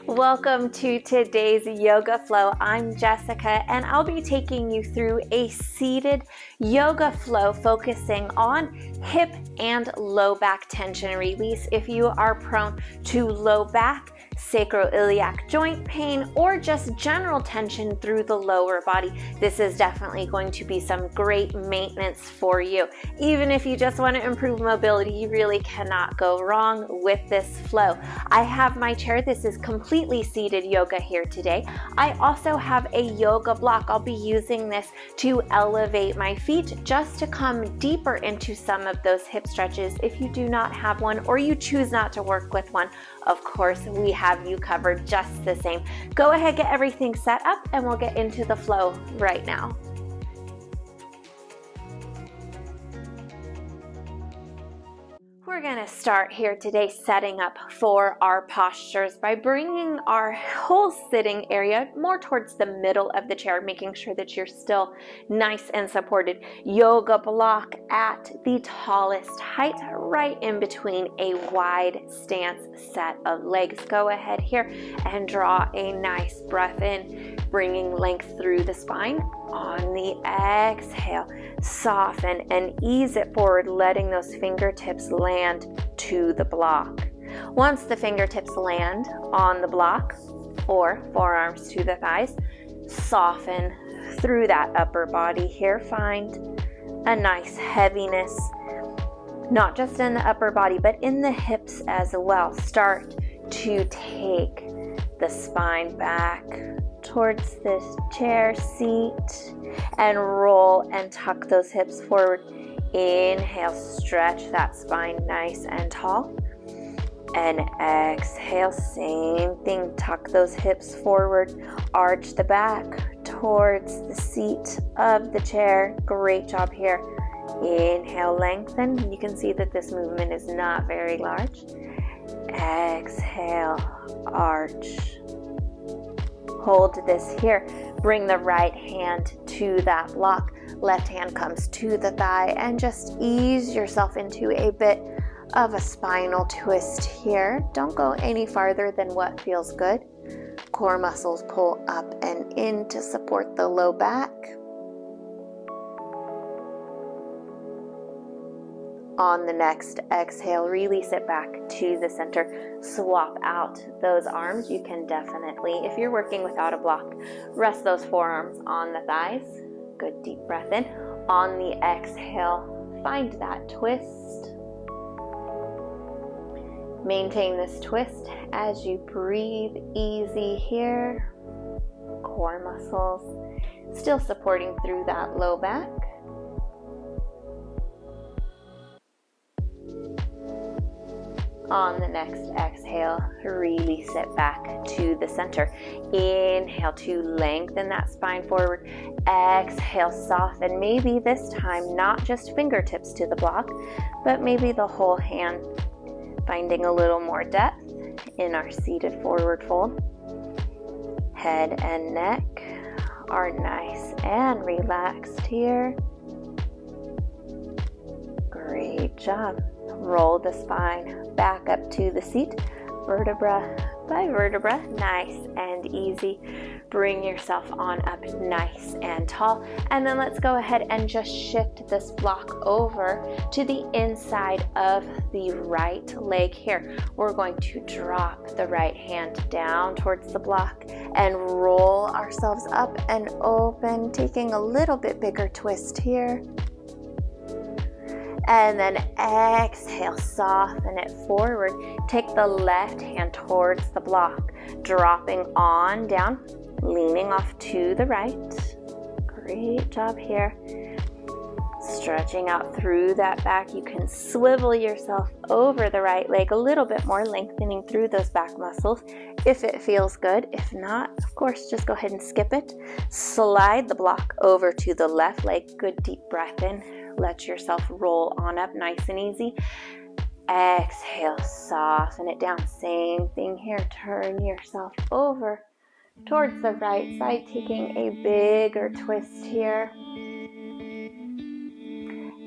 Welcome to today's yoga flow. I'm Jessica, and I'll be taking you through a seated yoga flow focusing on hip and low back tension release. If you are prone to low back, sacroiliac joint pain, or just general tension through the lower body, this is definitely going to be some great maintenance for you. Even if you just want to improve mobility, you really cannot go wrong with this flow. I have my chair. This is completely seated yoga here today. I also have a yoga block. I'll be using this to elevate my feet just to come deeper into some of those hip stretches. If you do not have one or you choose not to work with one, of course, we have you covered just the same. Go ahead, get everything set up, and we'll get into the flow right now. We're going to start here today setting up for our postures by bringing our whole sitting area more towards the middle of the chair, making sure that you're still nice and supported. Yoga block at the tallest height, right in between a wide stance set of legs. Go ahead here and draw a nice breath in, bringing length through the spine. On the exhale, soften and ease it forward, letting those fingertips land to the block. Once the fingertips land on the block or forearms to the thighs, soften through that upper body here. Find a nice heaviness, not just in the upper body, but in the hips as well. Start to take the spine back towards this chair seat and roll and tuck those hips forward. Inhale, stretch that spine nice and tall. And exhale, same thing, tuck those hips forward, arch the back towards the seat of the chair. Great job here. Inhale, lengthen. You can see that this movement is not very large. Exhale, arch. Hold this here. Bring the right hand to that block. Left hand comes to the thigh and just ease yourself into a bit of a spinal twist here. Don't go any farther than what feels good. Core muscles pull up and in to support the low back. On the next exhale, release it back to the center. Swap out those arms. You can definitely, if you're working without a block, rest those forearms on the thighs. Good deep breath in. On the exhale, find that twist. Maintain this twist as you breathe easy here. Core muscles still supporting through that low back. On the next exhale, release it back to the center. Inhale to lengthen that spine forward. Exhale, soften. Maybe this time not just fingertips to the block, but maybe the whole hand. Finding a little more depth in our seated forward fold. Head and neck are nice and relaxed here. Great job. Roll the spine back up to the seat, vertebra by vertebra, nice and easy. Bring yourself on up nice and tall. And then let's go ahead and just shift this block over to the inside of the right leg here. We're going to drop the right hand down towards the block and roll ourselves up and open, taking a little bit bigger twist here. And then exhale, soften it forward. Take the left hand towards the block, dropping on down, leaning off to the right. Great job here. Stretching out through that back. You can swivel yourself over the right leg a little bit more, lengthening through those back muscles if it feels good. If not, of course, just go ahead and skip it. Slide the block over to the left leg. Good deep breath in. Let yourself roll on up nice and easy. Exhale, soften it down. Same thing here. Turn yourself over towards the right side, taking a bigger twist here.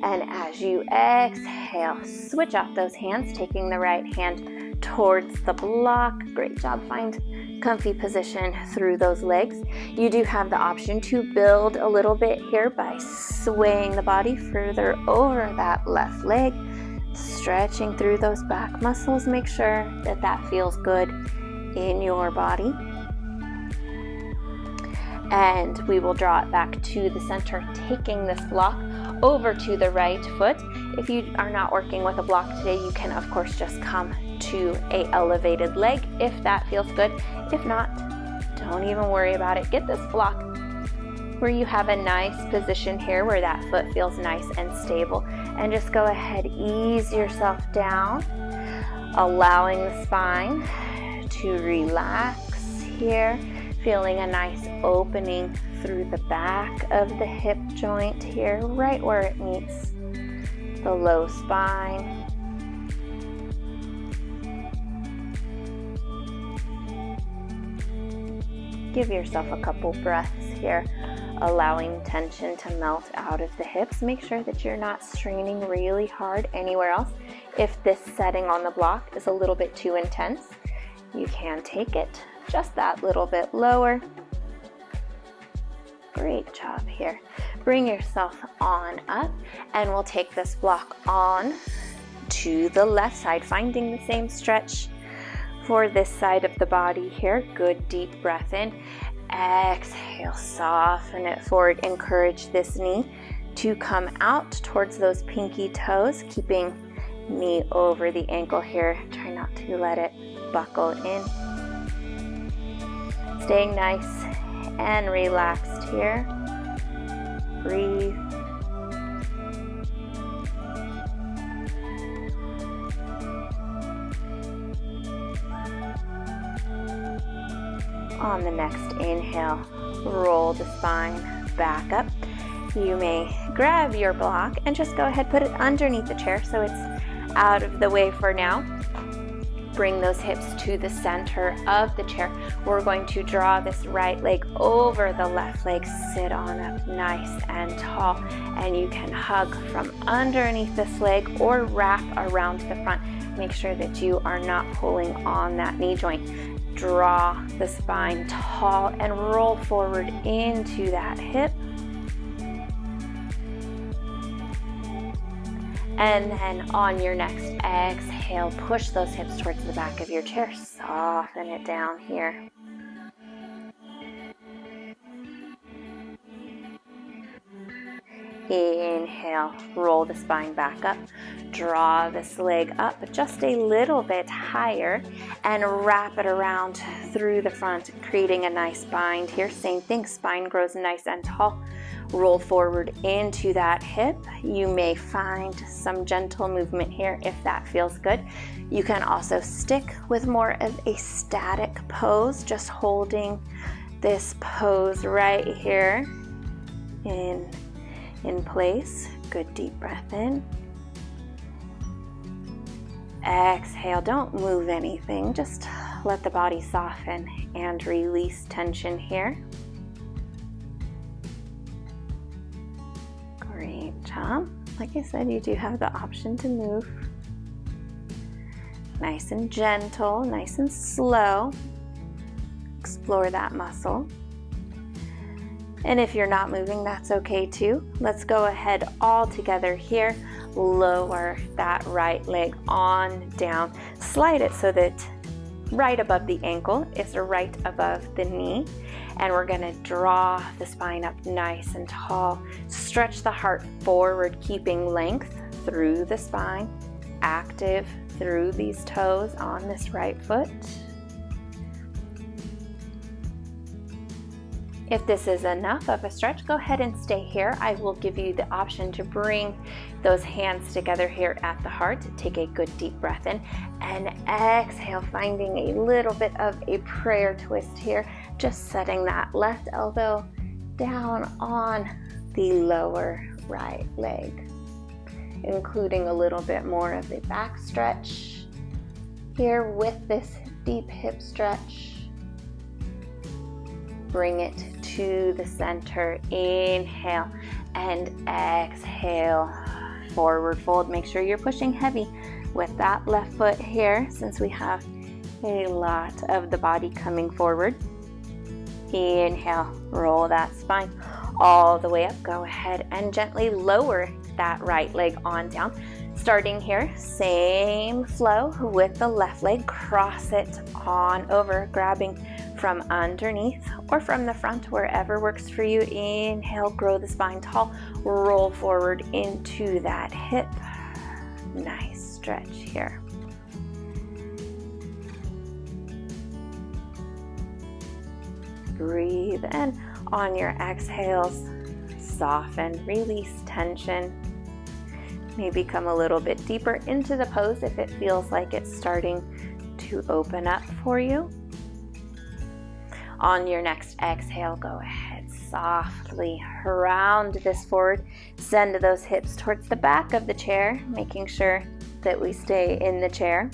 And as you exhale, switch off those hands, taking the right hand towards the block. Great job. Find comfy position through those legs. You do have the option to build a little bit here by swaying the body further over that left leg, stretching through those back muscles. Make sure that that feels good in your body. And we will draw it back to the center, taking this block over to the right foot. If you are not working with a block today, you can of course just come to a elevated leg if that feels good. If not, don't even worry about it. Get this block where you have a nice position here where that foot feels nice and stable, and just go ahead, ease yourself down, allowing the spine to relax here, feeling a nice opening through the back of the hip joint here, right where it meets the low spine. Give yourself a couple breaths here, allowing tension to melt out of the hips. Make sure that you're not straining really hard anywhere else. If this setting on the block is a little bit too intense, you can take it just that little bit lower. Great job here. Bring yourself on up, and we'll take this block on to the left side, finding the same stretch for this side of the body here. Good deep breath in. Exhale, soften it forward. Encourage this knee to come out towards those pinky toes, keeping knee over the ankle here. Try not to let it buckle in. Staying nice and relaxed here. Breathe. On the next inhale, roll the spine back up. You may grab your block and just go ahead, put it underneath the chair so it's out of the way for now. Bring those hips to the center of the chair. We're going to draw this right leg over the left leg, sit on up nice and tall, and you can hug from underneath this leg or wrap around the front. Make sure that you are not pulling on that knee joint. Draw the spine tall and roll forward into that hip. And then on your next exhale, push those hips towards the back of your chair. Soften it down here. Inhale, roll the spine back up. Draw this leg up just a little bit higher and wrap it around through the front, creating a nice bind here. Same thing, spine grows nice and tall. Roll forward into that hip. You may find some gentle movement here if that feels good. You can also stick with more of a static pose, just holding this pose right here in place. Good deep breath in. Exhale, don't move anything, just let the body soften and release tension here. Great job. Like I said, you do have the option to move. Nice and gentle, nice and slow. Explore that muscle. And if you're not moving, that's okay too. Let's go ahead all together here. Lower that right leg on down. Slide it so that right above the ankle is right above the knee. And we're gonna draw the spine up nice and tall. Stretch the heart forward, keeping length through the spine. Active through these toes on this right foot. If this is enough of a stretch, go ahead and stay here. I will give you the option to bring those hands together here at the heart. Take a good deep breath in and exhale, finding a little bit of a prayer twist here. Just setting that left elbow down on the lower right leg, including a little bit more of a back stretch here with this deep hip stretch. Bring it to the center. Inhale and exhale. forward fold. Make sure you're pushing heavy with that left foot here, since we have a lot of the body coming forward. Inhale, roll that spine all the way up. Go ahead and gently lower that right leg on down. Starting here, same flow with the left leg. Cross it on over, grabbing from underneath or from the front, wherever works for you. Inhale, grow the spine tall. Roll forward into that hip. Nice stretch here. Breathe in. On your exhales, soften, release tension. Maybe come a little bit deeper into the pose if it feels like it's starting to open up for you. On your next exhale, go ahead, softly round this forward. Send those hips towards the back of the chair, making sure that we stay in the chair.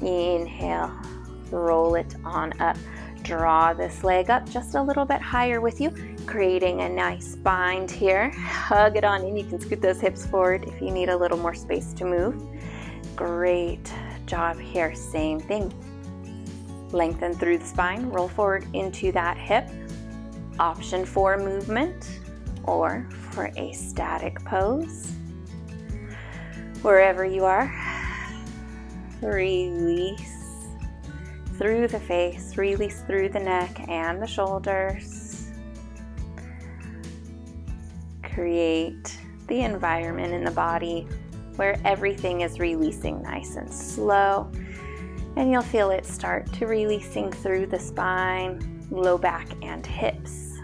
Inhale, roll it on up. Draw this leg up just a little bit higher with you, creating a nice bind here. Hug it on in. You can scoot those hips forward if you need a little more space to move. Great job here. Same thing. Lengthen through the spine, roll forward into that hip. Option for movement or for a static pose. Wherever you are, release through the face, release through the neck and the shoulders. Create the environment in the body where everything is releasing nice and slow. And you'll feel it start to releasing through the spine, low back and hips.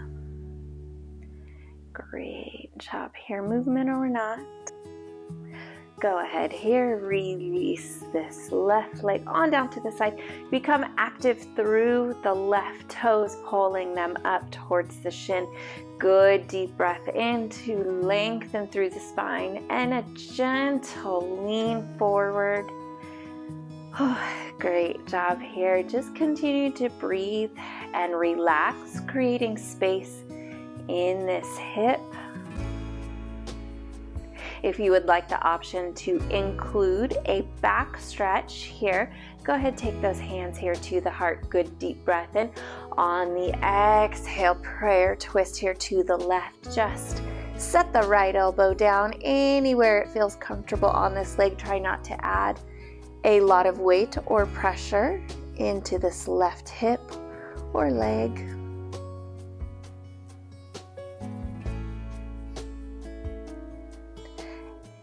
Great job here, movement or not. Go ahead here, release this left leg on down to the side. Become active through the left toes, pulling them up towards the shin. Good deep breath in to lengthen through the spine and a gentle lean forward. Great job here. Just continue to breathe and relax, creating space in this hip. If you would like the option to include a back stretch here, go ahead, take those hands here to the heart. Good deep breath in. On the exhale, prayer twist here to the left. Just set the right elbow down anywhere it feels comfortable on this leg. Try not to add a lot of weight or pressure into this left hip or leg.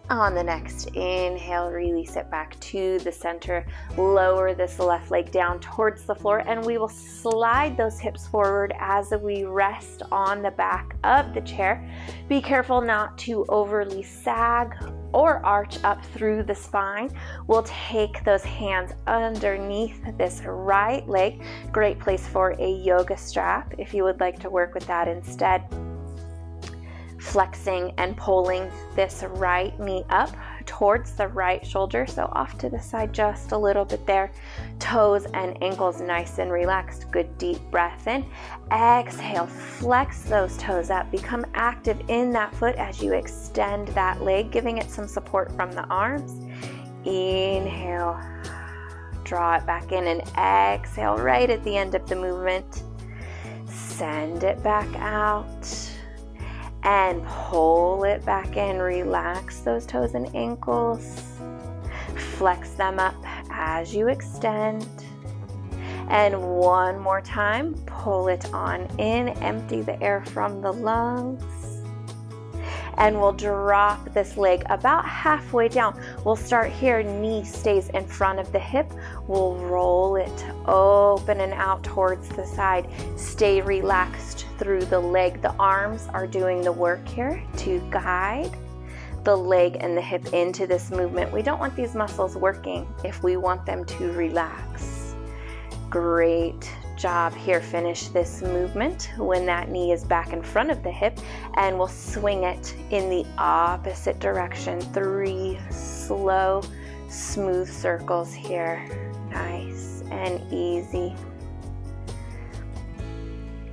On the next inhale, release it back to the center. Lower this left leg down towards the floor, and we will slide those hips forward as we rest on the back of the chair. Be careful not to overly sag or arch up through the spine. We'll take those hands underneath this right leg. Great place for a yoga strap if you would like to work with that instead. Flexing and pulling this right knee up towards the right shoulder, so off to the side just a little bit there. Toes and ankles nice and relaxed. Good deep breath in. Exhale, flex those toes up. Become active in that foot as you extend that leg, giving it some support from the arms. Inhale, draw it back in, and exhale right at the end of the movement. Send it back out. And pull it back in. Relax those toes and ankles. Flex them up as you extend. And one more time, pull it on in. Empty the air from the lungs. And we'll drop this leg about halfway down. We'll start here, knee stays in front of the hip. We'll roll it open and out towards the side. Stay relaxed through the leg. The arms are doing the work here to guide the leg and the hip into this movement. We don't want these muscles working if we want them to relax. Great job here. Finish this movement when that knee is back in front of the hip, and we'll swing it in the opposite direction. 3 slow, smooth circles here. Nice and easy.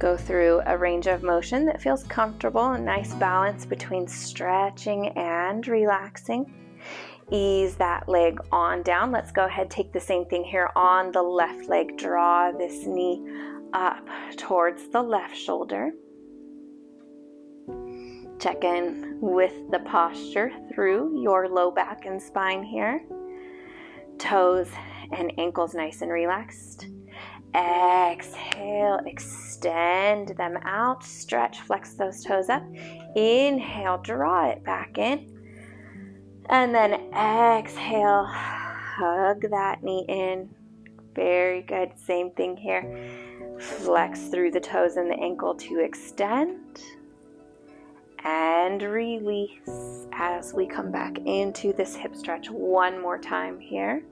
Go through a range of motion that feels comfortable, a nice balance between stretching and relaxing. Ease that leg on down. Let's go ahead, take the same thing here on the left leg. Draw this knee up towards the left shoulder. Check in with the posture through your low back and spine here. Toes and ankles nice and relaxed. Exhale, extend them out. Stretch, flex those toes up. Inhale, draw it back in. And then exhale, hug that knee in. Very good. Same thing here. Flex through the toes and the ankle to extend. And release as we come back into this hip stretch one more time here.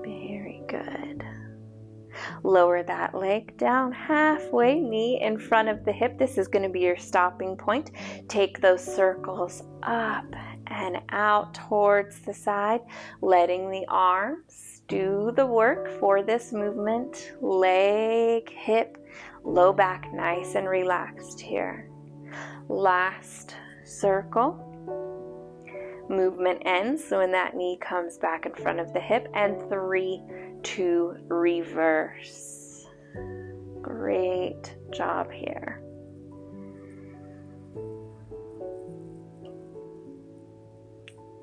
Very good. Lower that leg down halfway, knee in front of the hip. This is going to be your stopping point. Take those circles up and out towards the side, letting the arms do the work for this movement. Leg, hip, low back, nice and relaxed here. Last circle. Movement ends, so when that knee comes back in front of the hip, and 3, 2, reverse. Great job here.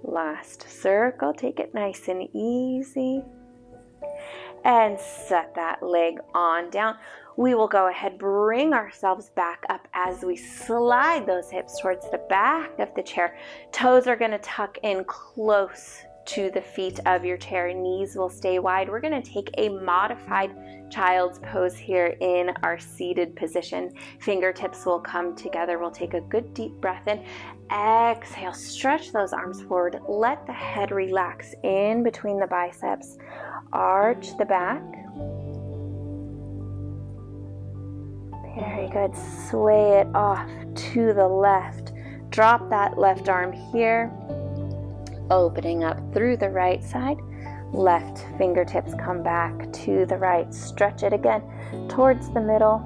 Last circle, take it nice and easy. And set that leg on down. We will go ahead, bring ourselves back up as we slide those hips towards the back of the chair. Toes are going to tuck in close to the feet of your chair. Knees will stay wide. We're going to take a modified child's pose here in our seated position. Fingertips will come together. We'll take a good deep breath in. Exhale, stretch those arms forward. Let the head relax in between the biceps. Arch the back. Very good. Sway it off to the left. Drop that left arm here. Opening up through the right side. Left fingertips come back to the right. Stretch it again towards the middle.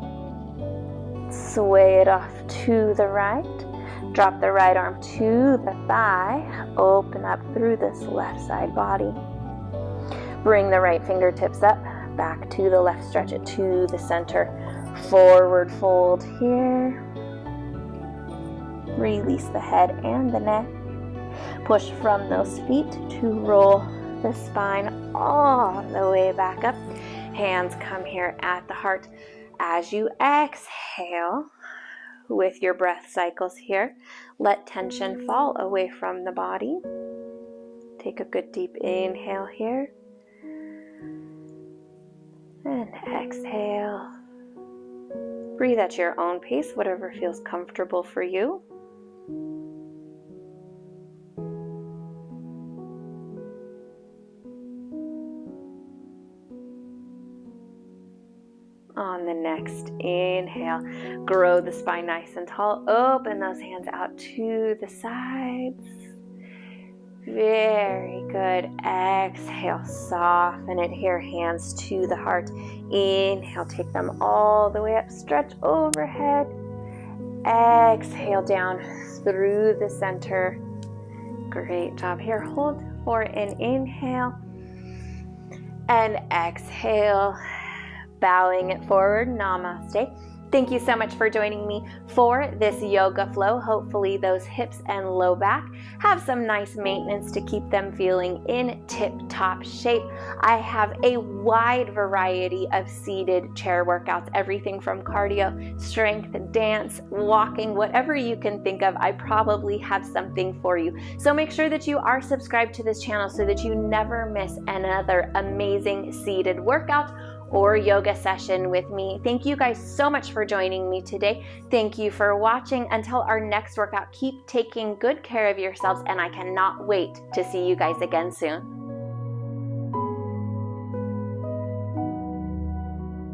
Sway it off to the right. Drop the right arm to the thigh. Open up through this left side body. Bring the right fingertips up, back to the left. Stretch it to the center. Forward fold here. Release the head and the neck. Push from those feet to roll the spine all the way back up. Hands come here at the heart. As you exhale with your breath cycles here, let tension fall away from the body. Take a good deep inhale here. And exhale. Breathe at your own pace, whatever feels comfortable for you. On the next inhale, grow the spine nice and tall. Open those hands out to the sides. Very good. Exhale, soften it here, hands to the heart. Inhale, take them all the way up, stretch overhead. Exhale down through the center. Great job here. Hold for an inhale. And exhale, bowing it forward. Namaste. Thank you so much for joining me for this yoga flow. Hopefully those hips and low back have some nice maintenance to keep them feeling in tip-top shape. I have a wide variety of seated chair workouts, everything from cardio, strength, dance, walking, whatever you can think of. I probably have something for you. So make sure that you are subscribed to this channel so that you never miss another amazing seated workout or yoga session with me. Thank you guys so much for joining me today. Thank you for watching. Until our next workout, keep taking good care of yourselves, and I cannot wait to see you guys again soon.